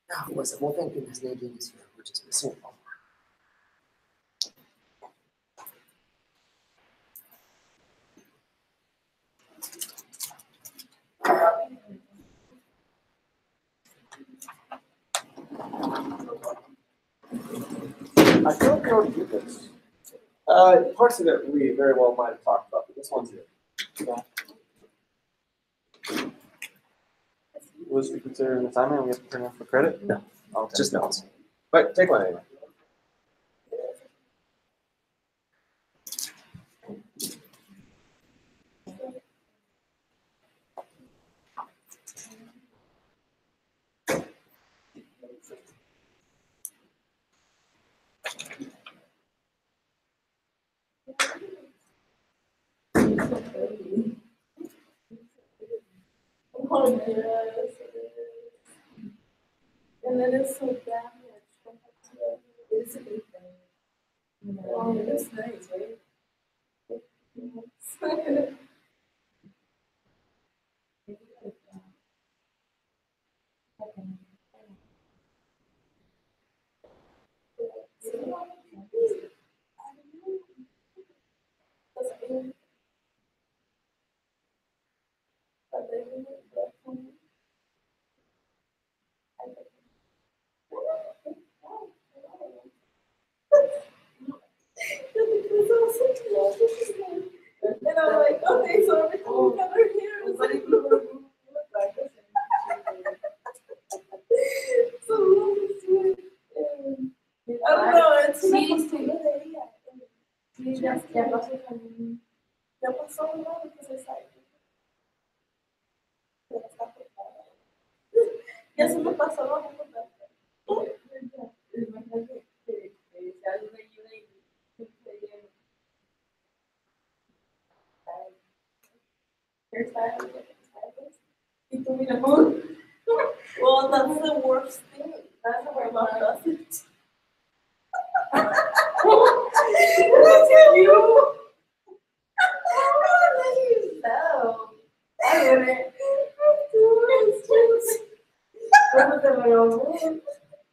Ah, pues the whole thing has negatives here, which is missing. I feel like we already did this. Parts of it we very well might have talked about, but this one's it. Yeah. Was we consider an assignment and we have to turn in for credit? No. Okay. Just notes. But take one anyway. Oh, yes. And then it's so damaged. It's a big thing. Oh, that's nice, right? And I'm like, okay, so everything got her here. It's like, so I don't know, it's ya pasó uno, entonces ya se me pasó la boca. Y tú mira, well, that's the worst thing. That's where mom does it. Look at you. No. I wouldn't.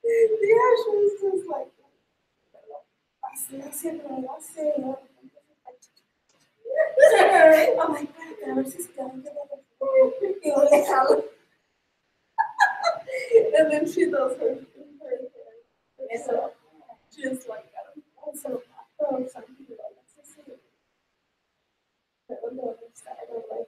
Yeah, she was just like, I'm like, a ver si se quedan y no le jalo. And then she does her hair. So she's like, I don't know, or something like that. I don't know understand. I don't like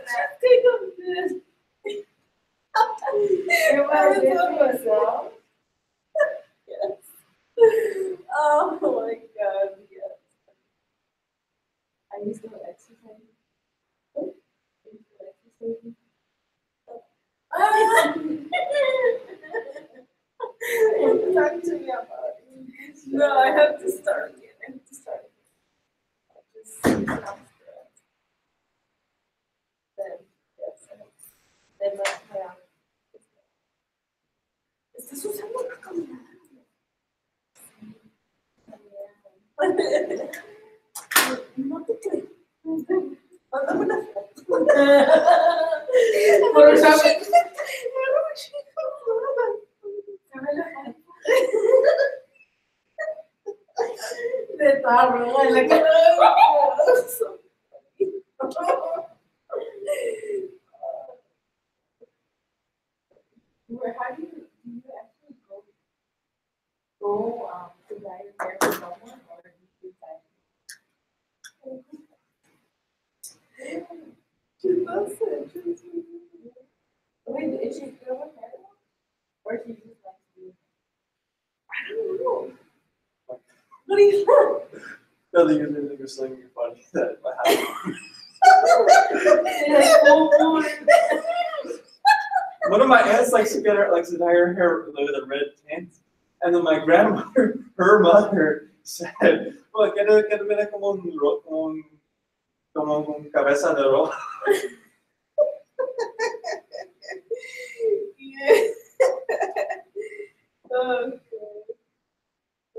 that. Take a bit. Yes. Oh my God, yes. I used to exercise. Talk to me about it. No, I have to start again. I have to start again. Then, yes, then ¿estás usando la cámara? No te creo. Mándame una foto. Por eso. De tarro, en la cara. Where how do you actually go to buy your hair from someone or do you buy it? She does it. Wait, is she good with hair? Or she just likes to do it? I don't know. What do you know? No, the usually think you're saying you're funny that one of my aunts likes to dye her hair with a red tint. And then my grandmother, her mother, said, well, quédame como un cabeza de rojo. Okay.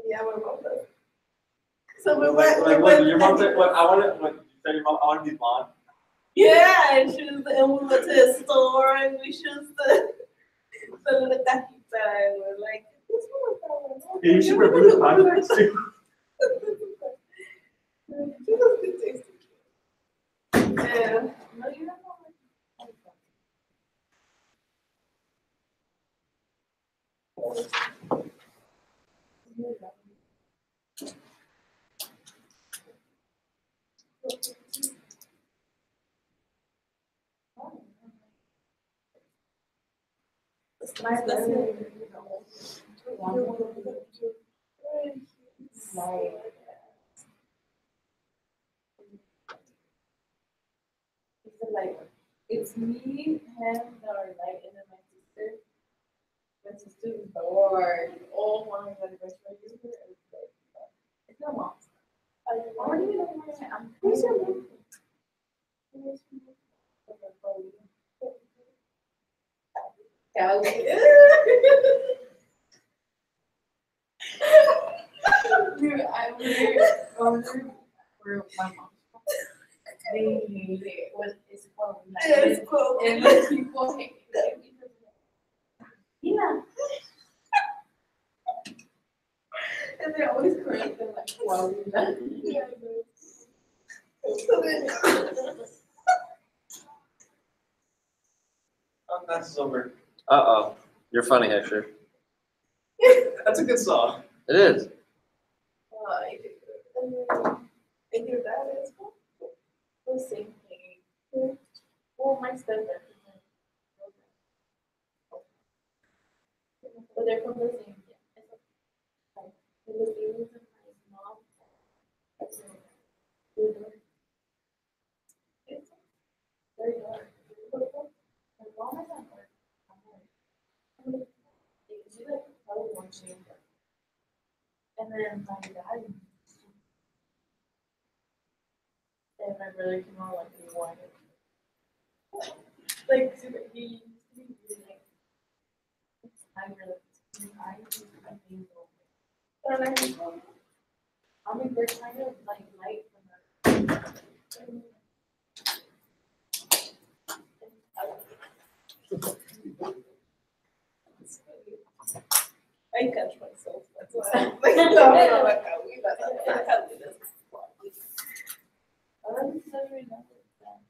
Yeah, my mom does. So we Like what your mom said, what I want to, what you said your mom, I want to be blonde. Yeah, and we went to the store and we choose the little cajita and we're like, this one. Yeah, you should wear blue contacts too. She was good tasting. Yeah. No, you don't know. Like, it's me, him, or like, and then my sister. My sister is bored. Oh my god, my sister is bored. It's my mom's. I don't even know where I'm. Where's your mom? Cali. Dude, I wonder where my mom's from. They hate it. What is called? It's called. And the people hate it. Yeah. And they always correct them like, wow, you're not. Yeah, Oh, that's over. Uh-oh. You're funny, Hector. That's a good song. It is. I do that as well. The same thing. Well, my stepdad. But they're from the same. It was even with my mom. It's very hard. My mom is at work. She like probably one chamber. And then my dad and my brother came out like we wanted. Like super, he used to be really like I used to be amazing. But I mean they're kind of like light from her. I catch myself. That's why I'm like, no, like how we got that. I don't remember that.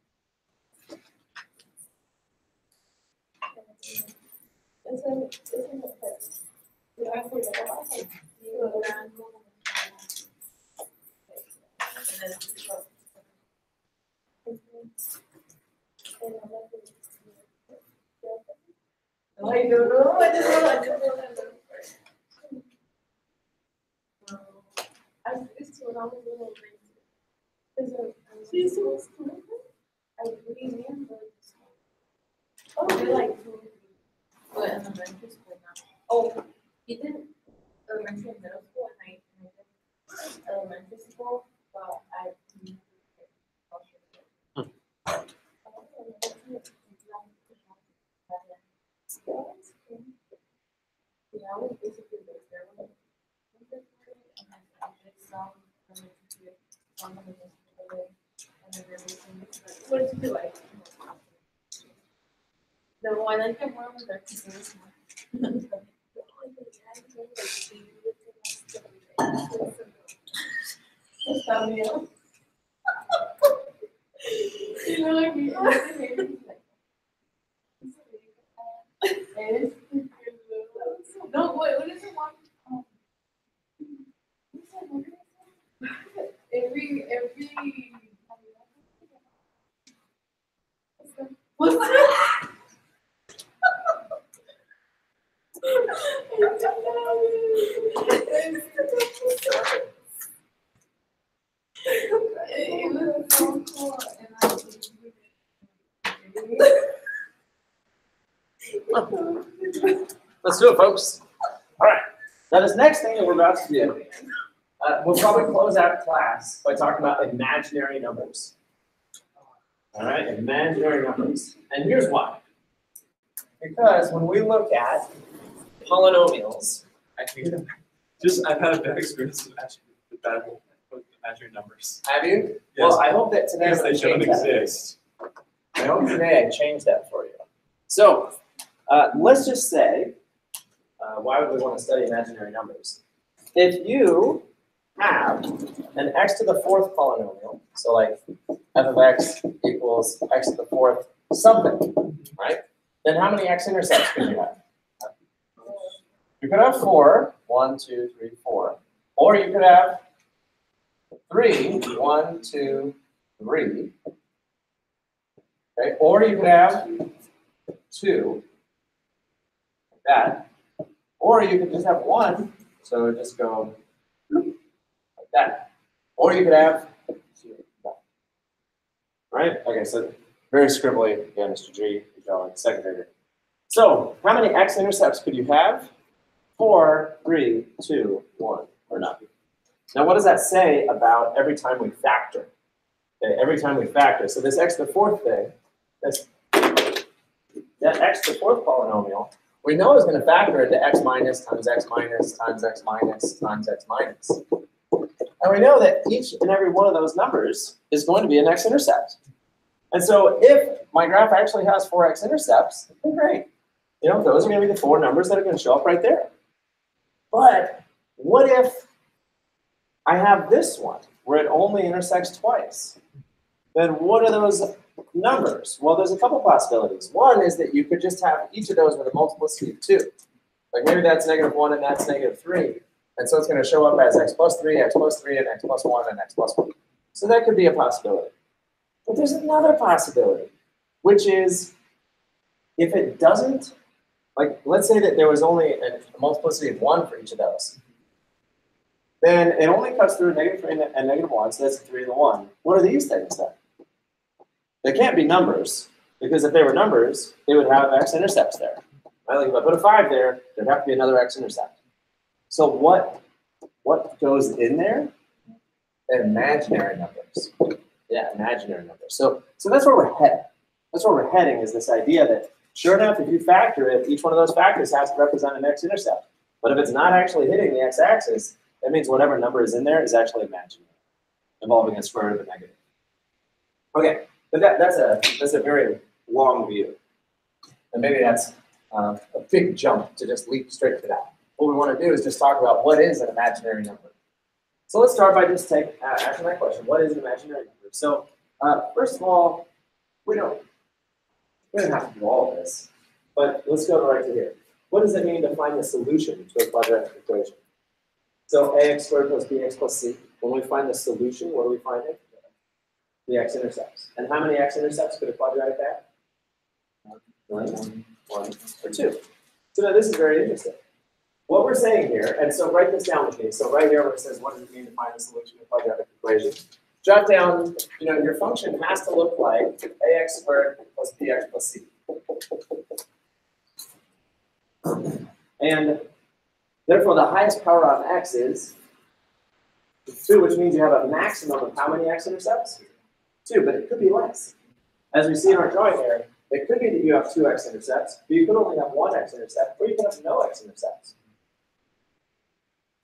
Isn't it that? Yeah, I forgot about it. I don't know. I just remember. I used to when I was little. She's so smart. I really remember. Oh, you're like but in elementary school now. Oh, he did elementary and middle school, and I did elementary school, but I yeah, I was basically there when and then I did some and then what did you do like? No, I like the one with their kids. Está bien. You know, like me, no, what is it one? Every what's that? It was so cool, and Let's do it, folks. All right. Now, this next thing that we're about to do, we'll probably close out class by talking about imaginary numbers. All right, imaginary numbers. And here's why. Because when we look at polynomials, I've had a bad experience with imaginary numbers. have you? Yes. Well, I hope that today Because we're they gonna don't change that. exist. I hope today I changed that for you. So let's just say, why would we want to study imaginary numbers? If you have an x to the fourth polynomial, so like f of x equals x to the fourth something, right? Then how many x-intercepts could you have? You could have 4, 1, 2, 3, 4. Or you could have 3, 1, 2, 3. Okay? Or you could have 2, like that. Or you could just have 1, so just go like that. Or you could have 0. Right? Okay, so very scribbly again, Mr. G, second grader. So how many x-intercepts could you have? 4, 3, 2, 1, or nothing. Now, what does that say about every time we factor? Okay, every time we factor. So this x to the fourth thing, that x to the fourth polynomial, we know is going to factor into x minus times x minus times x minus times x minus. And we know that each and every one of those numbers is going to be an x-intercept. And so if my graph actually has 4 x-intercepts, then great. You know, those are going to be the 4 numbers that are going to show up right there. But what if I have this one where it only intersects twice? Then what are those numbers? Well, there's a couple possibilities. One is that you could just have each of those with a multiplicity of 2. Like maybe that's -1 and that's -3. And so it's going to show up as x plus 3, x plus 3, and x plus 1, and x plus 1. So that could be a possibility. But there's another possibility, which is if it doesn't, like let's say that there was only a multiplicity of 1 for each of those. Then it only cuts through -3 and -1, so that's 3 and the 1. What are these things then? They can't be numbers, because if they were numbers, they would have x-intercepts there. Right? Like if I put a 5 there, there'd have to be another x-intercept. So what goes in there? Imaginary numbers. Yeah, imaginary numbers. So that's where we're heading. That's where we're heading, is this idea that sure enough, if you factor it, each one of those factors has to represent an x-intercept. But if it's not actually hitting the x-axis, that means whatever number is in there is actually imaginary, involving a square root of a negative. Okay, but that's a very long view. And maybe that's a big jump to just leap straight to that. What we want to do is just talk about what is an imaginary number. So let's start by just asking that question. What is an imaginary number? So first of all, we don't have to do all of this, but let's go right to here. What does it mean to find the solution to a quadratic equation? So ax squared plus bx plus c. When we find the solution, what are we finding? The x-intercepts. And how many x-intercepts could a quadratic have? 1, 1, or 2. So now this is very interesting. What we're saying here, and so write this down with me. So right here where it says, what does it mean to find the solution to a quadratic equation? Jot down, your function has to look like ax squared plus bx plus c. And therefore, the highest power on x is 2, which means you have a maximum of how many x-intercepts? 2, but it could be less. As we see in our drawing here, it could be that you have 2 x-intercepts, but you could only have 1 x-intercept, or you could have no x-intercepts.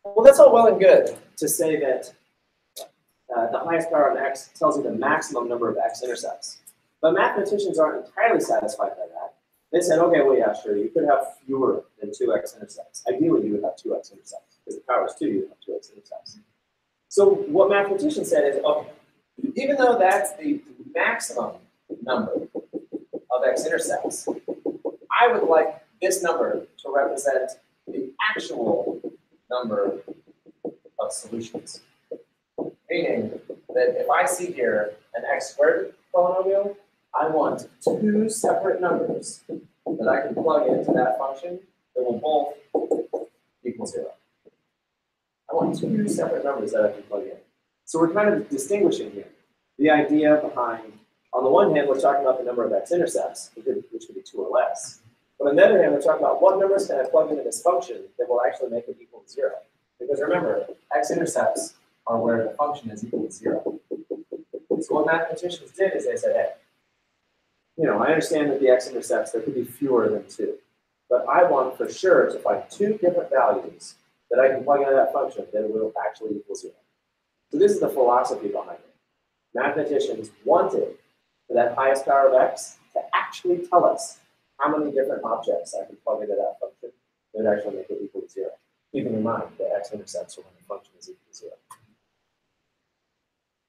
Well, that's all well and good to say that the highest power on x tells you the maximum number of x-intercepts. But mathematicians aren't entirely satisfied by that. They said, okay, well, yeah, sure, you could have fewer than 2 x-intercepts. Ideally, you would have 2 x-intercepts. Because the power is 2, you would have 2 x-intercepts. So what mathematicians said is, okay, even though that's the maximum number of x-intercepts, I would like this number to represent the actual number of solutions. Meaning that if I see here an x squared polynomial, I want 2 separate numbers that I can plug into that function that will both equal 0. I want 2 separate numbers that I can plug in. So we're kind of distinguishing here. The idea behind, on the one hand, we're talking about the number of x-intercepts, which could be 2 or less. But on the other hand, we're talking about what numbers can I plug into this function that will actually make it equal to 0. Because remember, x-intercepts are where the function is equal to 0. So what mathematicians did is they said, hey, I understand that the x-intercepts, there could be fewer than 2. But I want for sure to find 2 different values that I can plug into that function that will actually equal 0. So this is the philosophy behind it. Mathematicians wanted for that highest power of x to actually tell us how many different objects I can plug into that function that would actually make it equal to 0. Keeping in mind that x-intercepts are when the function is equal to 0.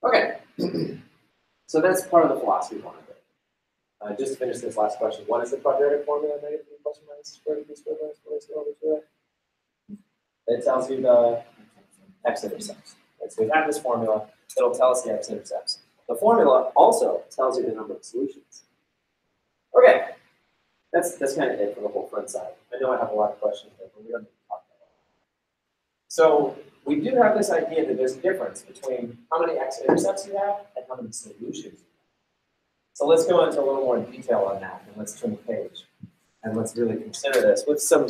Okay, so that's part of the philosophy behind it. Just to finish this last question, what is the quadratic formula of negative b plus or minus square root of b squared minus 4ac over 2a? It tells you the x-intercepts. Right? So we have this formula that'll tell us the x-intercepts. The formula also tells you the number of solutions. Okay, that's kind of it for the whole front side. I know I have a lot of questions here, but we don't need to talk about it. So we do have this idea that there's a difference between how many x-intercepts you have and how many solutions you have. So let's go into a little more detail on that, and let's turn the page, and let's really consider this with some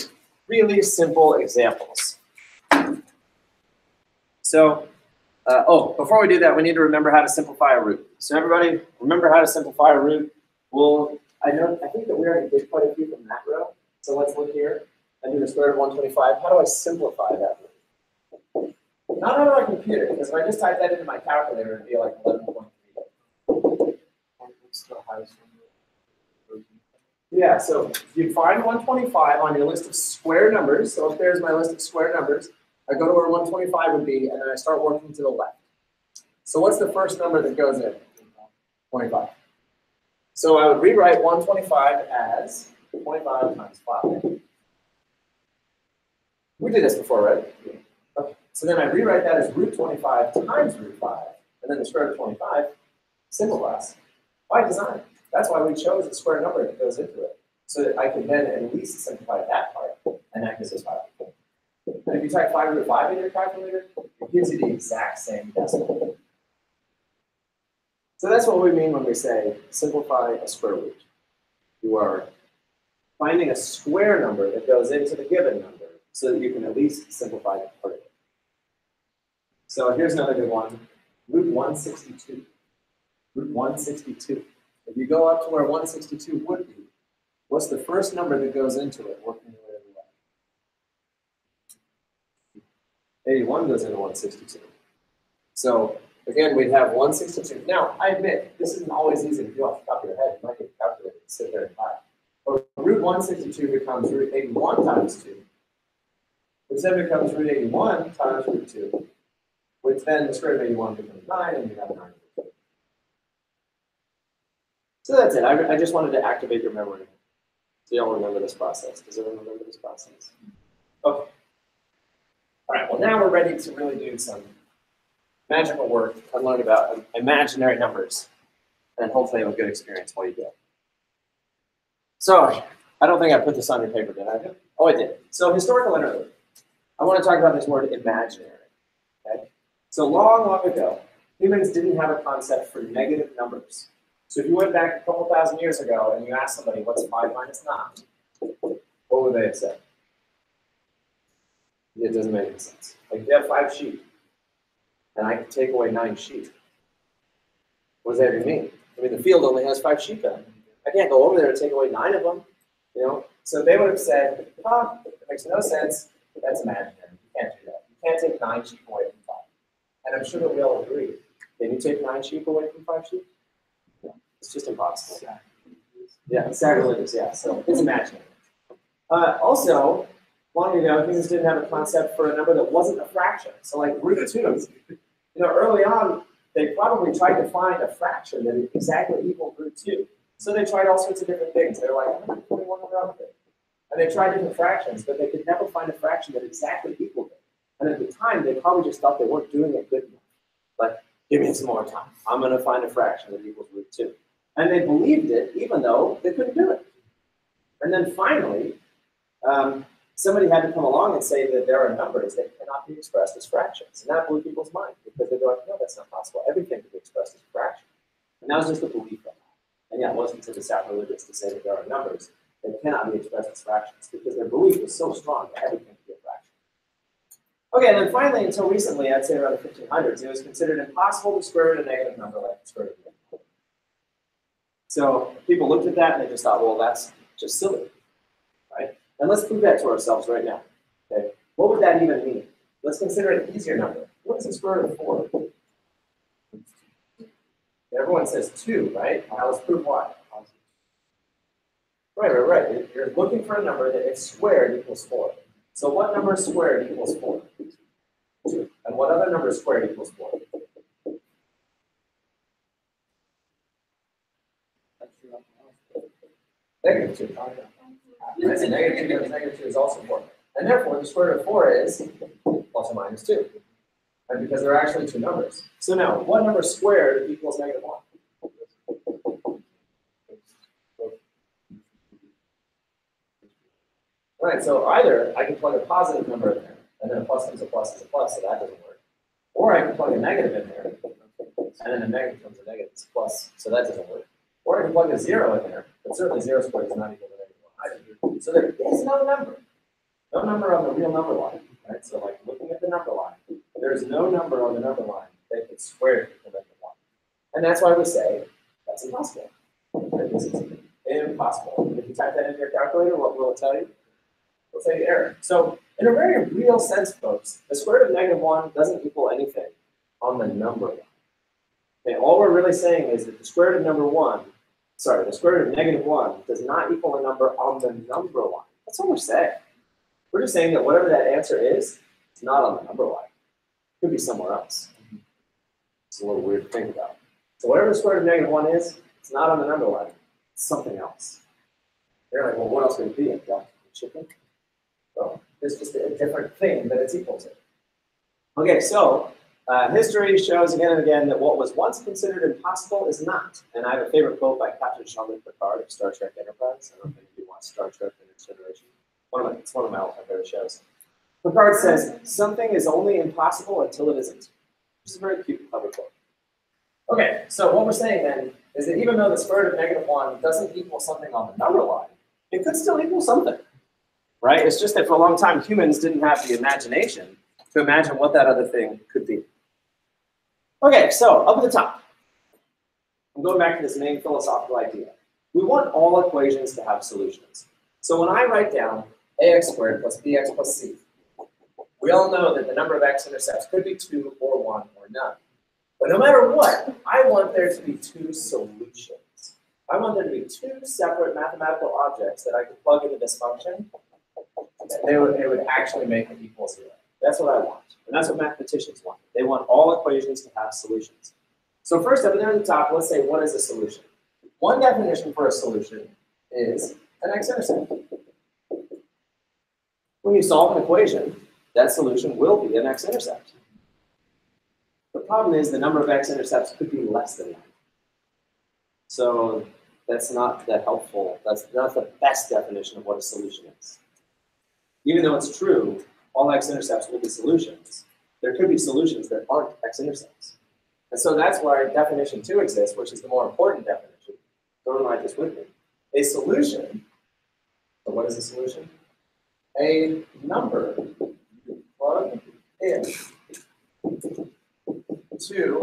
really simple examples. So, before we do that, we need to remember how to simplify a root. So everybody, remember how to simplify a root. I think that we already did quite a few from that row. So let's look here. I do the square root of 125. How do I simplify that root? Not on my computer, because if I just type that into my calculator, it'd be like 11.3. Yeah, so you find 125 on your list of square numbers. So if there's my list of square numbers, I go to where 125 would be, and then I start working to the left. So what's the first number that goes in? 25. So I would rewrite 125 as 25 times 5. We did this before, right? Okay. So then I rewrite that as root 25 times root 5, and then the square root of 25 simplifies. By design. That's why we chose a square number that goes into it, so that I can then at least simplify that part, and that gives us 5. And if you type 5 root 5 in your calculator, it gives you the exact same decimal. So that's what we mean when we say simplify a square root. You are finding a square number that goes into the given number so that you can at least simplify the part of it. So here's another good one, root 162. Root 162. If you go up to where 162 would be, what's the first number that goes into it working your way to the left? 81 goes into 162. So again, we'd have 162. Now, I admit, this isn't always easy to do off the top of your head. You might get a calculator and sit there and type. But root 162 becomes root 81 times 2, which then becomes root 81 times root 2, which then the square root of 81 becomes 9, and you have 9. So that's it. I just wanted to activate your memory. So you all remember this process. Does everyone remember this process? Okay. All right, well now we're ready to really do some magical work and learn about imaginary numbers. And hopefully have a good experience while you do it. So, I don't think I put this on your paper, did I? Oh, I did. So historical interlude. I want to talk about this word imaginary. Okay? So long ago, humans didn't have a concept for negative numbers. So if you went back a couple thousand years ago and you asked somebody, what's 5 minus 9? What would they have said? It doesn't make any sense. Like if you have 5 sheep, and I can take away 9 sheep. What does that even mean? I mean, the field only has 5 sheep in it. I can't go over there and take away 9 of them. You know? So they would have said, it makes no sense. That's imaginary. You can't do that. You can't take 9 sheep away from 5. And I'm sure that we all agree. Can you take 9 sheep away from 5 sheep? It's just impossible. Yeah, sacrilegious, yeah. So it's imaginary. Also, long ago, humans didn't have a concept for a number that wasn't a fraction. So like root 2. You know, early on, they probably tried to find a fraction that exactly equaled root 2. So they tried all sorts of different things. They were like, 121 around it. And they tried different fractions, but they could never find a fraction that exactly equaled it. And at the time, they probably just thought they weren't doing it good enough. Like, give me some more time. I'm going to find a fraction that equals root 2. And they believed it, even though they couldn't do it. And then finally, somebody had to come along and say that there are numbers that cannot be expressed as fractions. And that blew people's mind, because they were like, no, that's not possible. Everything can be expressed as a fraction. And that was just a belief of that. And yeah, it wasn't considered sacrilegious to say that there are numbers that cannot be expressed as fractions, because their belief was so strong that everything could be a fraction. Okay, and then finally, until recently, I'd say around the 1500s, it was considered impossible to square root a negative number like the square root of a negative number. So people looked at that and they just thought, well, that's just silly, right? And let's prove that to ourselves right now. Okay, what would that even mean? Let's consider an easier number. What is the square root of 4? Everyone says 2, right? Now let's prove why. Right. You're looking for a number that if squared equals 4. So what number squared equals 4? 2. And what other number squared equals 4? Negative 2. Right? So negative 2 times negative 2 is also 4. And therefore, the square root of 4 is plus or minus 2. And because they're actually two numbers. So now, what number squared equals negative 1? Right, so either I can plug a positive number in there, and then a plus times a plus is a plus, so that doesn't work. Or I can plug a negative in there, and then a negative becomes a negative, it's a plus, so that doesn't work. Or I can plug a 0 in there, but certainly 0 squared is not equal to negative 1 either. So there is no number. No number on the real number line. Right? So like looking at the number line, there's no number on the number line that can square it to negative 1. And that's why we say that's impossible. Right? This is impossible. If you type that into your calculator, what will it tell you? It'll say error. So in a very real sense, folks, the square root of negative 1 doesn't equal anything on the number line. Okay, all we're really saying is that the square root of the square root of negative 1 does not equal a number on the number line. That's all we're saying. We're just saying that whatever that answer is, it's not on the number line. It could be somewhere else. It's a little weird to think about. So whatever the square root of negative 1 is, it's not on the number line. It's something else. You're like, well, what else would it be? A duck, a chicken? Well, it's just a different thing that it's equal to. Okay, so history shows again and again that what was once considered impossible is not. And I have a favorite quote by Captain Jean-Luc Picard of Star Trek Enterprise. I don't know if anybody watched Star Trek The Next Generation. It's one of my all-time favorite shows. Picard says, something is only impossible until it isn't. Which is a very cute, clever quote. Okay, so what we're saying then is that even though the square root of negative 1 doesn't equal something on the number line, it could still equal something. Right? It's just that for a long time, humans didn't have the imagination to imagine what that other thing could be. Okay, so up at the top, I'm going back to this main philosophical idea. We want all equations to have solutions. So when I write down ax squared plus bx plus c, we all know that the number of x-intercepts could be 2 or 1 or none. But no matter what, I want there to be 2 solutions. I want there to be 2 separate mathematical objects that I could plug into this function, and it would actually make it equal 0. That's what I want. And that's what mathematicians want. They want all equations to have solutions. So first up there at the top, let's say, what is a solution? One definition for a solution is an x-intercept. When you solve an equation, that solution will be an x-intercept. The problem is the number of x-intercepts could be less than that. So that's not that helpful. That's not the best definition of what a solution is. Even though it's true, all x-intercepts will be solutions, there could be solutions that aren't x-intercepts. And so that's why definition 2 exists, which is the more important definition. Don't write this with me. A solution, so what is a solution? A number you plug in to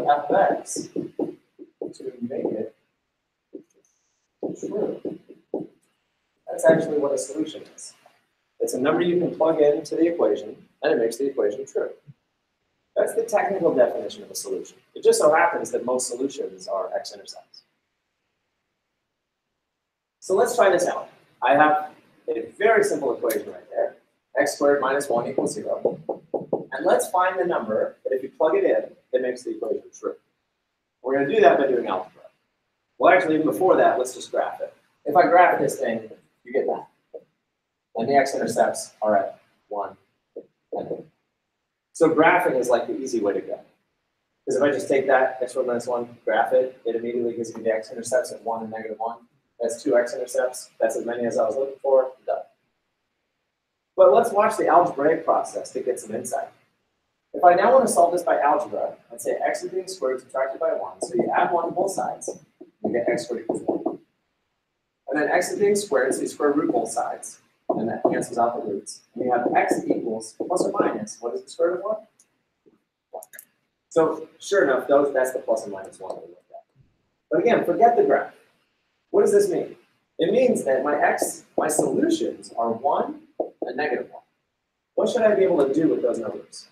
f of x to make it true. That's actually what a solution is. It's a number you can plug into the equation, and it makes the equation true. That's the technical definition of a solution. It just so happens that most solutions are x-intercepts. So let's try this out. I have a very simple equation right there. X squared minus 1 equals 0. And let's find the number that if you plug it in, it makes the equation true. We're going to do that by doing algebra. Well, actually, even before that, let's just graph it. If I graph this thing, you get that. And the x-intercepts are at 1 and 2. So graphing is like the easy way to go. Because if I just take that, x squared minus 1, graph it, it immediately gives me the x-intercepts at 1 and negative 1. That's 2 x-intercepts. That's as many as I was looking for. Done. But let's watch the algebraic process to get some insight. If I now want to solve this by algebra, I'd say x is being squared subtracted by 1. So you add 1 to both sides, you get x squared equals 1. And then x is being squared, so you square root both sides. And that cancels out the roots. And you have x equals plus or minus. What is the square root of 1? 1. So sure enough, that's the plus and minus 1 that we looked at. But again, forget the graph. What does this mean? It means that my solutions are 1 and negative 1. What should I be able to do with those numbers?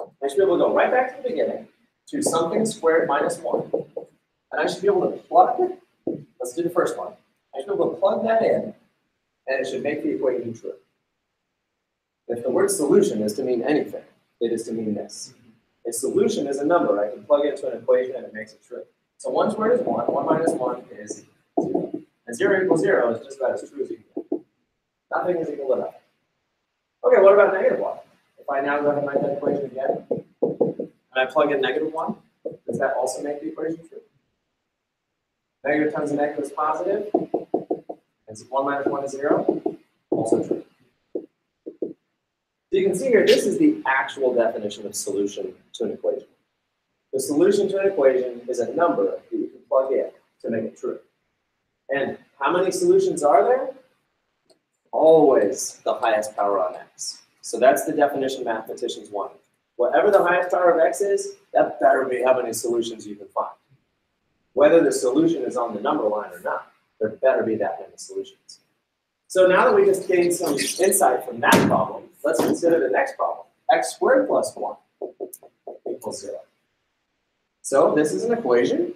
I should be able to go right back to the beginning to something squared minus 1. And I should be able to plug, let's do the first one. I should be able to plug that in, and it should make the equation true. If the word solution is to mean anything, it is to mean this. A solution is a number I can plug into an equation and it makes it true. So 1 squared is 1, 1 minus 1 is 0. And 0 equals 0 is just about as true as you can get. Nothing is equal to nothing. Okay, what about negative 1? If I now go ahead and write that equation again, and I plug in negative 1, does that also make the equation true? Negative times a negative is positive, and 1 minus 1 is 0, also true. So you can see here, this is the actual definition of solution to an equation. The solution to an equation is a number that you can plug in to make it true. And how many solutions are there? Always the highest power on x. So that's the definition mathematicians want. Whatever the highest power of x is, that better be how many solutions you can find. Whether the solution is on the number line or not, there better be that many solutions. So now that we just gained some insight from that problem, let's consider the next problem. X squared plus 1 equals 0. So this is an equation.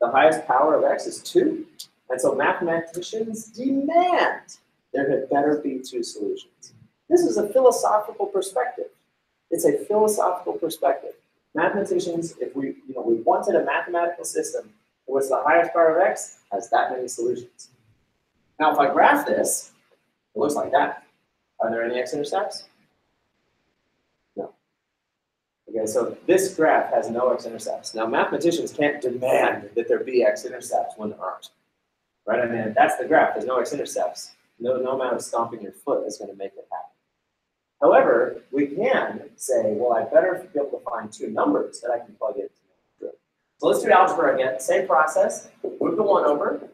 The highest power of x is 2. And so mathematicians demand there had better be 2 solutions. This is a philosophical perspective. It's a philosophical perspective. Mathematicians, if we wanted a mathematical system in which the highest power of x has that many solutions. Now, if I graph this, it looks like that. Are there any x-intercepts? No. Okay, so this graph has no x-intercepts. Now, mathematicians can't demand that there be x-intercepts when there aren't. Right? I mean, that's the graph. There's no x-intercepts. No amount of stomping your foot is going to make it happen. However, we can say, well, I better be able to find 2 numbers that I can plug in to make it true. So let's do algebra again. Same process. Move the 1 over.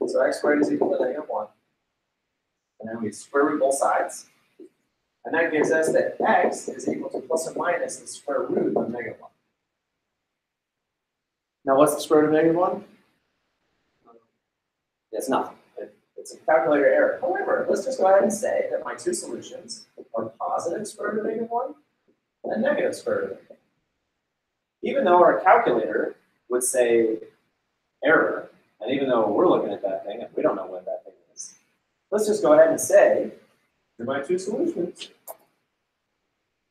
So x squared is equal to negative 1. And then we square root both sides. And that gives us that x is equal to plus or minus the square root of negative 1. Now, what's the square root of negative 1? It's nothing. It's a calculator error. However, let's just go ahead and say that my 2 solutions are positive square root of negative 1 and negative square root of negative 1. Even though our calculator would say error, and even though we're looking at that thing and we don't know what that thing is, let's just go ahead and say, here are my 2 solutions.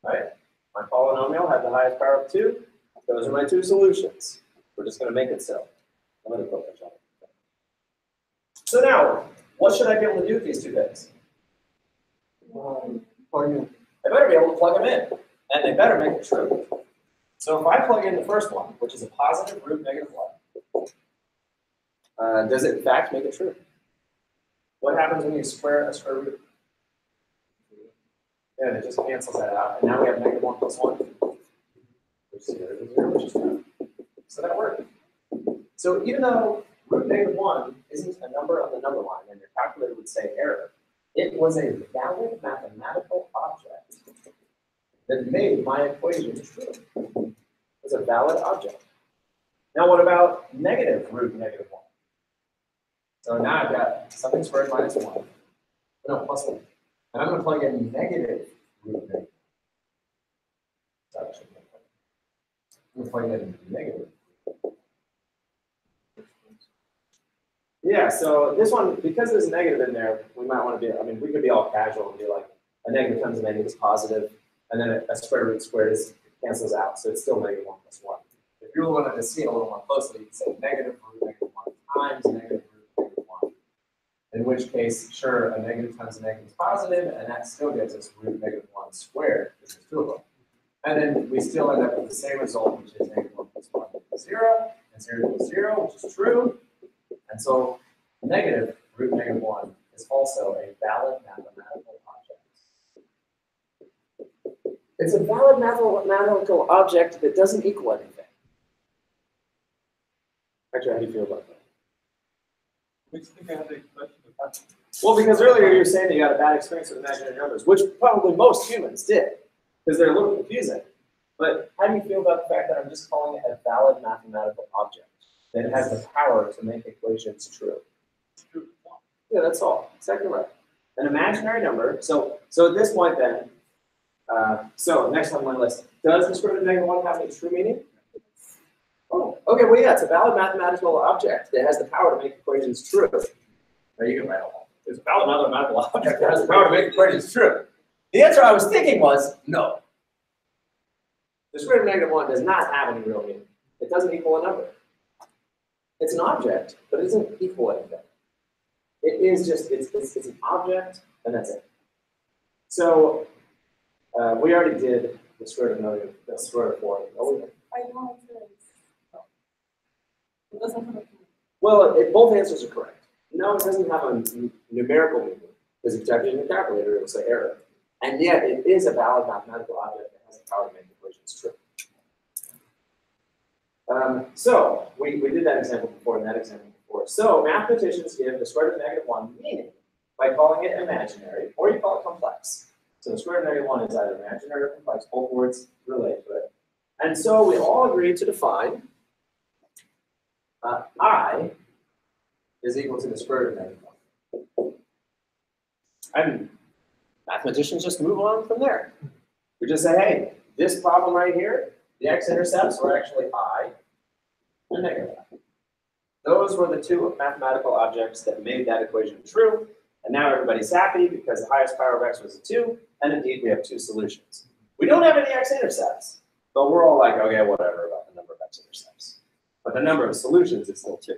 Right? My polynomial had the highest power of 2. Those are my 2 solutions. We're just going to make it so. I'm going to put that on. So now, what should I be able to do with these 2 things? Plug in. I better be able to plug them in, and they better make it true. So if I plug in the first one, which is a positive root negative 1, does it in fact make it true? What happens when you square a square root? Yeah, it just cancels that out, and now we have negative 1 plus 1, which is 0, which is 2. So that worked. So even though root negative 1 isn't a number on the number line, and your calculator would say error, it was a valid mathematical object that made my equation true. It was a valid object. Now what about negative root negative 1? So now I've got something squared minus 1. No, plus 1. And I'm going to plug in negative root negative 1. I'm going to plug in negative. Yeah, so this one, because there's a negative in there, we might want to be, we could be all casual and be like, a negative times a negative is positive, and then a square root squared cancels out, so it's still negative 1 plus 1. If you really wanted to see it a little more closely, you could say negative root negative 1 times negative root negative 1. In which case, sure, a negative times a negative is positive, and that still gives us root negative 1 squared, which is 2 of them. And then we still end up with the same result, which is negative 1 plus 1 equals 0, and 0 equals 0, which is true. And so negative root negative 1 is also a valid mathematical object. It's a valid mathematical object that doesn't equal anything. Actually, how do you feel about that? Makes me think I have a question about that. Well, because earlier you were saying that you had a bad experience with imaginary numbers, which probably most humans did, because they're a little confusing. But how do you feel about the fact that I'm just calling it a valid mathematical object? That it has the power to make equations true. Yeah, that's all. Exactly right. An imaginary number. So at this point then, so next on my list, does the square root of negative 1 have a true meaning? Oh, Okay, well, yeah, it's a valid mathematical object that has the power to make equations true. Now you can write all that. It's a valid mathematical object that has the power to make equations true. The answer I was thinking was no. The square root of negative 1 does not have any real meaning. It doesn't equal a number. It's an object, but it doesn't equal anything. It is just, it's an object, and that's it. So we already did the square root of negative, the square root of 4. Oh, we did. I know it is. It doesn't have a Well, both answers are correct. No, it doesn't have a numerical meaning, because if you type it in your calculator, it'll say error. And yet, it is a valid mathematical object that has the power to make equations true. So, we did that example before and that example before. So, mathematicians give the square root of negative 1 meaning by calling it imaginary, or you call it complex. So, the square root of negative 1 is either imaginary or complex. Both words relate to it. And so, we all agreed to define I is equal to the square root of negative 1. And mathematicians just move on from there. We just say, hey, this problem right here, the x-intercepts were actually I and negative I. Those were the two mathematical objects that made that equation true. And now everybody's happy because the highest power of x was a 2, and indeed we have two solutions. We don't have any x-intercepts, but we're all like, okay, whatever about the number of x-intercepts. But the number of solutions is still 2.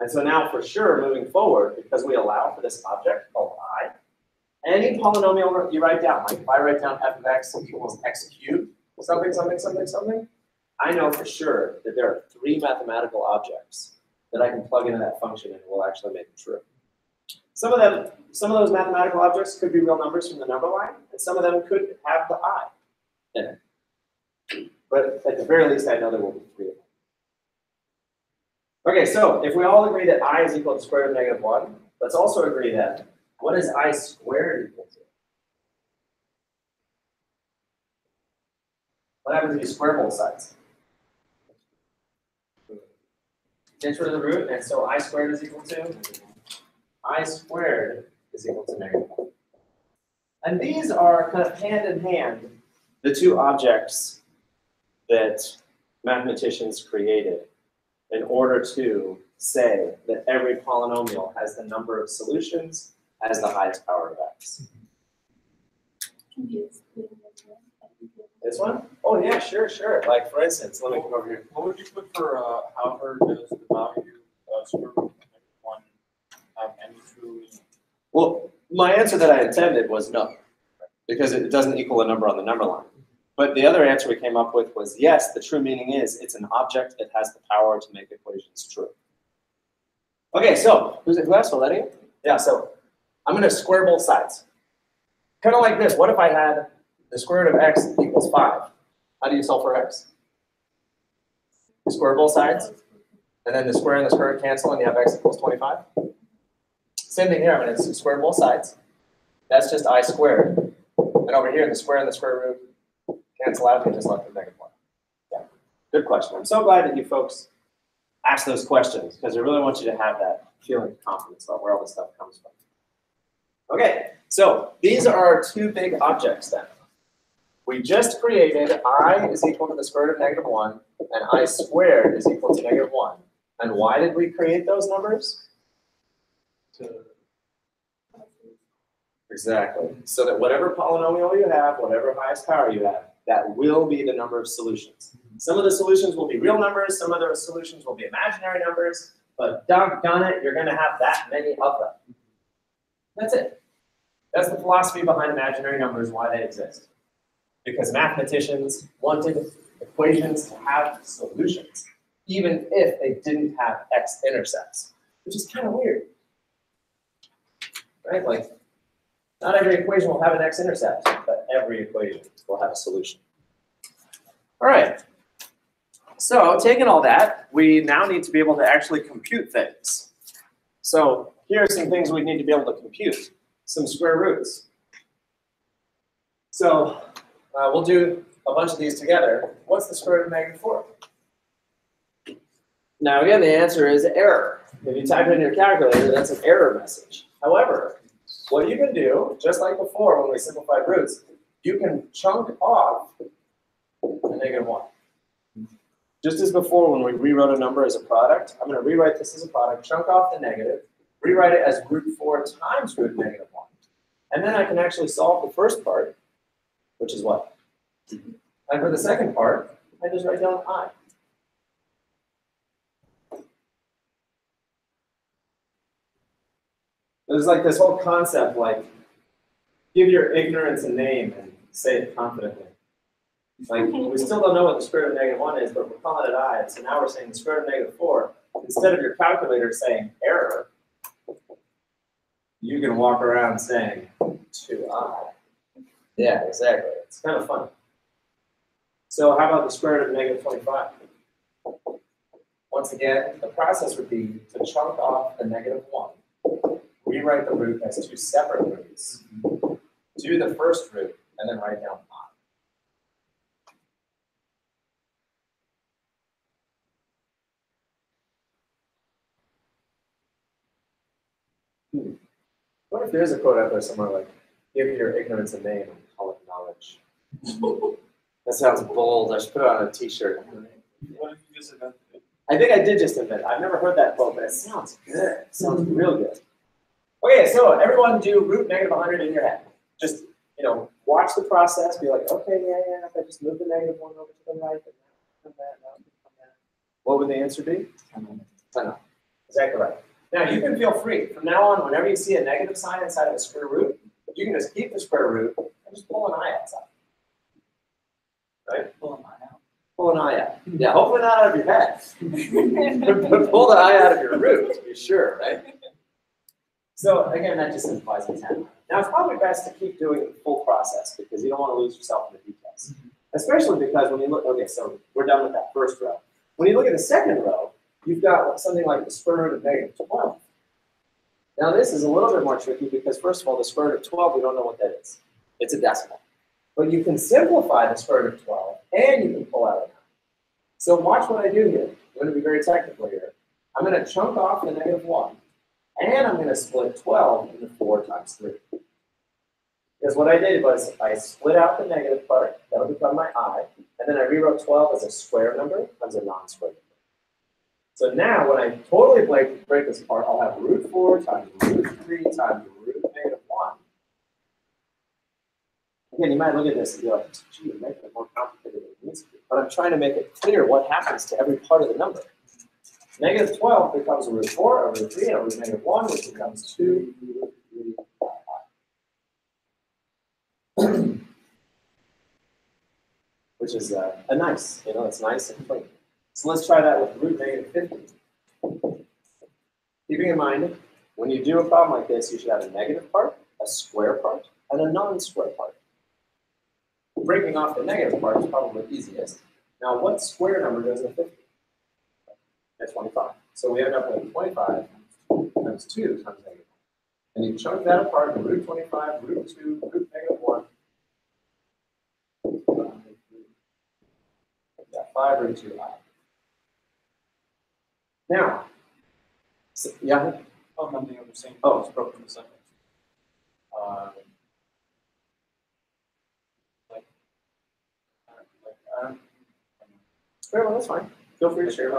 And so now for sure, moving forward, because we allow for this object called I, any polynomial you write down, like if I write down f of x equals x cubed, something, something, something, something, I know for sure that there are 3 mathematical objects that I can plug into that function and it will actually make it true. Some of those mathematical objects could be real numbers from the number line, and some of them could have the I in it. But at the very least, I know there will be 3 of them. Okay, so if we all agree that I is equal to the square root of negative 1, let's also agree that what is I squared equal to? What happens if you square both sides? Get rid of the root, and so I squared is equal to? I squared is equal to negative 1. And these are kind of hand in hand, the two objects that mathematicians created in order to say that every polynomial has the number of solutions as the highest power of x. This one? Oh yeah, sure, sure. Like for instance, let me come over here. What would you put for however does the value square root of negative 1 have any true meaning? Well, my answer that I intended was no, because it doesn't equal a number on the number line. But the other answer we came up with was yes, the true meaning is it's an object that has the power to make equations true. Okay, so who asked for letting? Yeah, so I'm going to square both sides. Kind of like this. What if I had the square root of x equals 5? How do you solve for x? You square both sides, and then the square and the square root cancel, and you have x equals 25. Same thing here. I'm going to square both sides. That's just I squared. And over here, the square and the square root cancel out, and just left with negative 1. Yeah, good question. I'm so glad that you folks asked those questions, because I really want you to have that feeling of confidence about where all this stuff comes from. Okay, so these are our 2 big objects then. We just created I is equal to the square root of negative 1, and I squared is equal to negative 1. And why did we create those numbers? Exactly. So that whatever polynomial you have, whatever highest power you have, that will be the number of solutions. Some of the solutions will be real numbers, some of the solutions will be imaginary numbers, but doggone it, you're going to have that many of them. That's it. That's the philosophy behind imaginary numbers, why they exist. Because mathematicians wanted equations to have solutions, even if they didn't have x-intercepts, which is kind of weird. Right? Like, not every equation will have an x-intercept, but every equation will have a solution. All right. So taking all that, we now need to be able to actually compute things. So here are some things we need to be able to compute. Some square roots. So we'll do a bunch of these together. What's the square root of negative 4? Now again, the answer is error. If you type it in your calculator, that's an error message. However, what you can do, just like before when we simplified roots, you can chunk off the negative 1. Just as before, when we rewrote a number as a product, I'm going to rewrite this as a product, chunk off the negative, rewrite it as root 4 times root negative 1. And then I can actually solve the first part, which is what? And for the second part, I just write down I. There's like this whole concept, like, give your ignorance a name and say it confidently. Like, we still don't know what the square root of negative 1 is, but we're calling it I. So now we're saying the square root of negative 4. Instead of your calculator saying error, you can walk around saying 2i. Yeah, exactly. It's kind of fun. So how about the square root of negative 25? Once again, the process would be to chunk off the negative 1, rewrite the root as 2 separate roots, do the first root, and then write down I. What if there's a quote out there somewhere like, give your ignorance a name and call it knowledge? That sounds bold. I should put it on a t-shirt. What if you just invented it? I think I did just invent it. I've never heard that quote, but it sounds good. It sounds real good. Okay, so everyone do root negative 100 in your head. Just, watch the process. Be like, okay, yeah. If I just move the negative 1 over to the right, and come that. What would the answer be? 10. Exactly right. Now, you can feel free. From now on, whenever you see a negative sign inside of a square root, you can just keep the square root and just pull an I outside. Right? Pull an I out. Pull an I out. Yeah, hopefully not out of your head. But pull the I out of your root, to be sure, right? So, again, that just implies a 10. Now, it's probably best to keep doing the full process because you don't want to lose yourself in the details. Especially because when you look, okay, so we're done with that first row. When you look at the second row, you've got something like the square root of negative 12. Now this is a little bit more tricky because first of all, the square root of 12, we don't know what that is. It's a decimal. But you can simplify the square root of 12 and you can pull out a 9. So watch what I do here. I'm going to be very technical here. I'm going to chunk off the negative 1 and I'm going to split 12 into 4 times 3. Because what I did was I split out the negative part, that'll become my I, and then I rewrote 12 as a square number, as a non-square number. So now, when I totally break this apart, I'll have root 4 times root 3 times root negative 1. Again, you might look at this and be like, gee, you're making it more complicated than it needs to be. But I'm trying to make it clear what happens to every part of the number. Negative 12 becomes a root 4, a root 3, and a root negative 1, which becomes 2 root 3 which is a nice, it's nice and clean. So let's try that with root negative 50. Keeping in mind, when you do a problem like this, you should have a negative part, a square part, and a non-square part. Breaking off the negative part is probably the easiest. Now, what square number goes in 50? That's 25. So we end up with 25 times 2 times negative 1. And you chunk that apart in root 25, root 2, root negative 1. Yeah, 5 root 2i. Now, so, yeah? Oh, nothing of the same. Oh. It's broken in the sentence. Very well, that's fine. Feel free to share.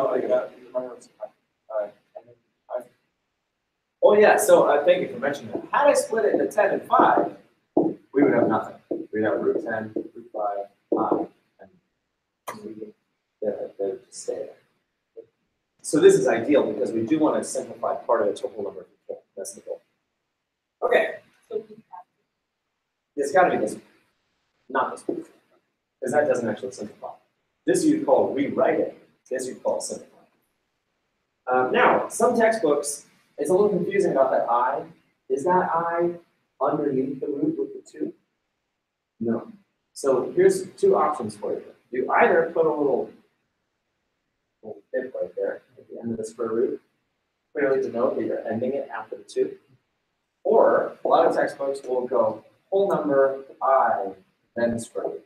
Oh yeah, so thank you for mentioning that. Had I split it into 10 and 5, we would have nothing. We'd have root 10, root 5, and they would just stay there. So this is ideal because we do want to simplify part of it to a whole number if we can. That's the goal. Okay. It's got to be this one, not this one, because that doesn't actually simplify. This you'd call rewriting. This you'd call simplifying. Now, some textbooks, it's a little confusing about that I. Is that I underneath the root with the 2? No. So here's 2 options for you. You either put a little dip right there at the end of the square root, clearly denote that you're ending it after the 2. Or a lot of textbooks will go whole number I, then square root.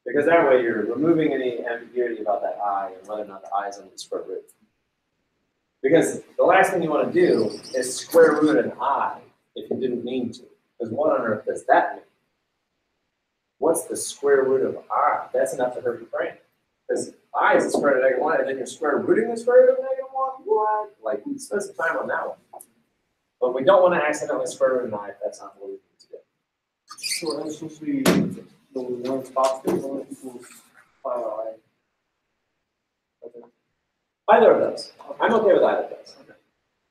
Because that way you're removing any ambiguity about that I and whether or not the I is under the square root. Because the last thing you want to do is square root an I if you didn't mean to. Because what on earth does that mean? What's the square root of I? That's enough to hurt your brain. Because I is the square root of -1, and then you're square rooting the square root of -1? What? Like, spend some time on that one. But we don't want to accidentally square root an I if that's not what we need to do. So that's supposed to be the one's positive, one equals 5i. Either of those. I'm okay with either of those.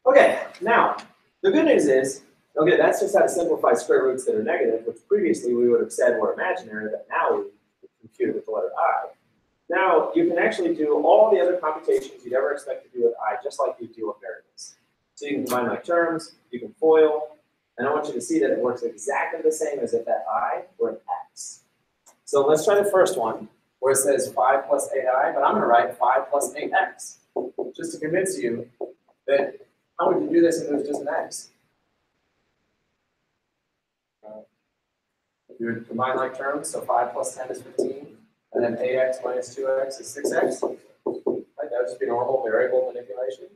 Okay, now, the good news is, okay, that's just how to simplify square roots that are negative, which previously we would have said were imaginary, but now we compute it with the letter I. Now, you can actually do all the other computations you'd ever expect to do with I, just like you do with variables. So you can combine like terms, you can FOIL, and I want you to see that it works exactly the same as if that I were an X. So let's try the first one, where it says 5 plus 8i, but I'm going to write 5 plus 8x, just to convince you that how would you do this if it was just an X? You would combine like terms, so 5 plus 10 is 15, and then 8x minus 2x is 6x. Right, that would just be normal variable manipulation.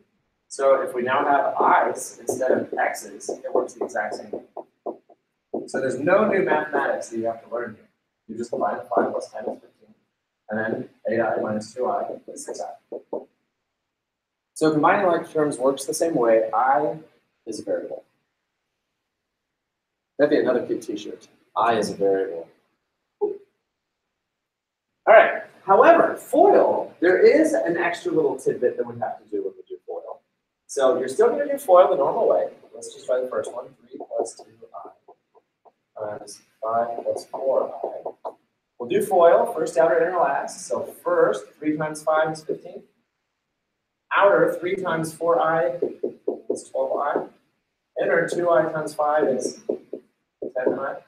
So if we now have i's instead of x's, it works the exact same way. So there's no new mathematics that you have to learn here. You just combine 5 plus 10 is 15, and then 8i minus 2i is 6i. So combining like terms works the same way. I is a variable. That'd be another cute t-shirt. I is a variable. All right. However, FOIL, there is an extra little tidbit that we have to do when we do FOIL. So you're still going to do FOIL the normal way. Let's just try the first one. 3 plus 2i times 5 plus 4i. We'll do FOIL, first, outer, inner, last. So first, 3 times 5 is 15. Outer, 3 times 4i is 12i. Inner, 2i times 5 is 10i.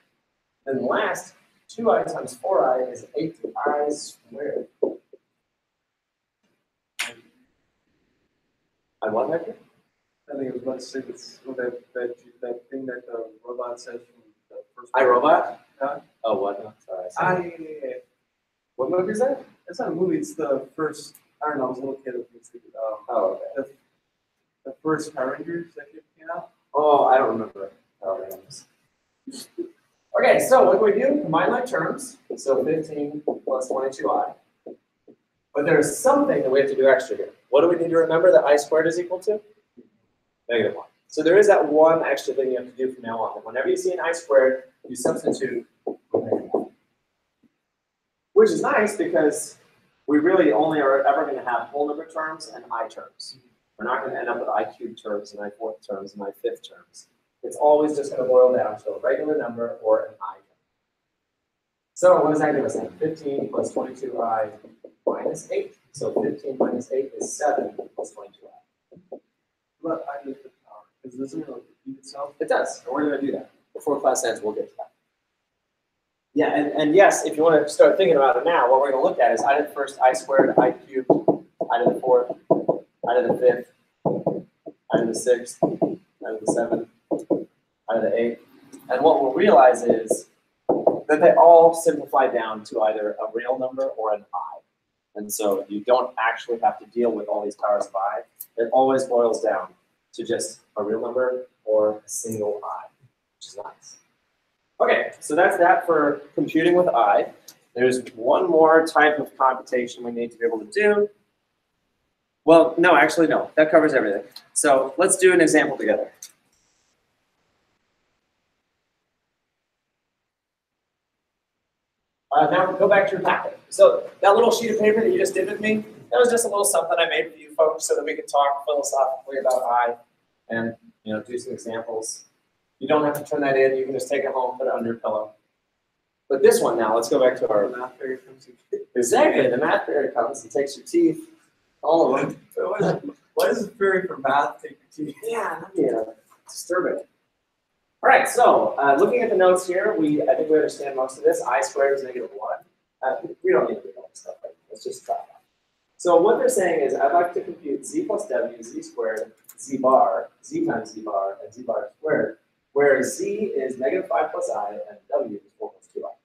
And last, 2i times 4i is 8i squared. I what, Hector? I think I was about to say this, that thing that the robot says from the first. iRobot? Huh? Oh, what? No, sorry. What movie is that? It's not a movie. It's the first. I don't know. I was a little kid. Oh, okay. The first Power Rangers that came out. Oh, I don't remember. Okay, so what do we do? Combine like terms. So 15 plus 22i. But there's something that we have to do extra here. What do we need to remember that I squared is equal to? -1. So there is that one extra thing you have to do from now on. Whenever you see an I squared, you substitute with -1. Which is nice because we really only are ever going to have whole number terms and I terms. We're not going to end up with I cubed terms and I fourth terms and I fifth terms. It's always just going to boil down to a regular number or an I term. So what does that give us then? 15 plus 22i minus 8. So 15 minus 8 is 7 plus 22i. But I did the power. Because doesn't it like repeat itself? It does. And we're going to do that. Before class ends, we'll get to that. Yeah, and yes, if you want to start thinking about it now, what we're going to look at is I did the first I squared, I cubed, I did the fourth, I did the fifth, I did the sixth, I did the seventh, I did the eighth. And what we'll realize is that they all simplify down to either a real number or an I. And so you don't actually have to deal with all these powers of I. It always boils down to just a real number or a single I, which is nice. Okay, so that's that for computing with I. There's one more type of computation we need to be able to do. Well, no, actually, no. That covers everything. So let's do an example together. Now go back to your packet. So that little sheet of paper that you just did with me, that was just a little something I made for you folks so that we could talk philosophically about I and do some examples. You don't have to turn that in. You can just take it home, put it under your pillow. But this one now, let's go back to our math fairy comes in. Exactly, the math fairy comes and takes your teeth, all of them. Why does the fairy for math take your teeth? Yeah, that'd be disturbing. All right, so looking at the notes here, I think we understand most of this. I squared is -1. We don't need to do all this stuff right now. Let's just try it out. So what they're saying is I'd like to compute z plus w, z squared, z bar, z times z bar, and z bar squared, where z is -5 plus I and w is 4 plus 2i.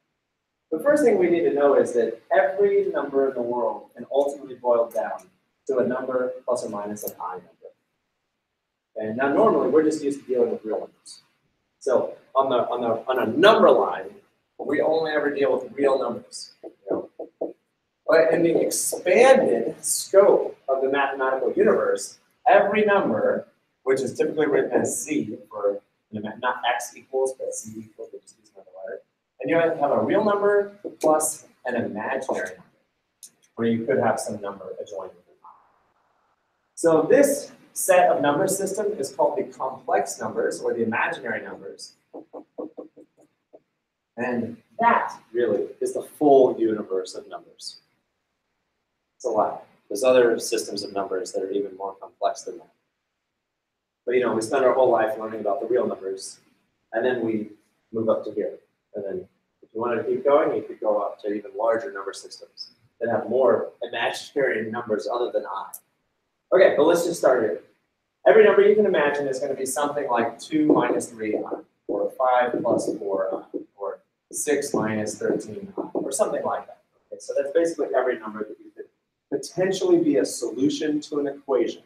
The first thing we need to know is that every number in the world can ultimately boil down to a number plus or minus an I number. And now normally we're just used to dealing with real numbers. So on a number line, we only ever deal with real numbers. But in the expanded scope of the mathematical universe, every number, which is typically written as z for not x equals, but z equals, which is another letter, and you have a real number plus an imaginary number, where you could have some number adjoined with it. So this set of number system is called the complex numbers, or the imaginary numbers. And that really is the full universe of numbers. It's a lot. There's other systems of numbers that are even more complex than that. But you know, we spend our whole life learning about the real numbers, and then we move up to here. And then if you wanted to keep going, you could go up to even larger number systems that have more imaginary numbers other than I. Okay, but let's just start here. Every number you can imagine is going to be something like 2 minus 3i, or 5 plus 4i, or 6 minus 13i, or something like that. Okay, so that's basically every number that you could potentially be a solution to an equation.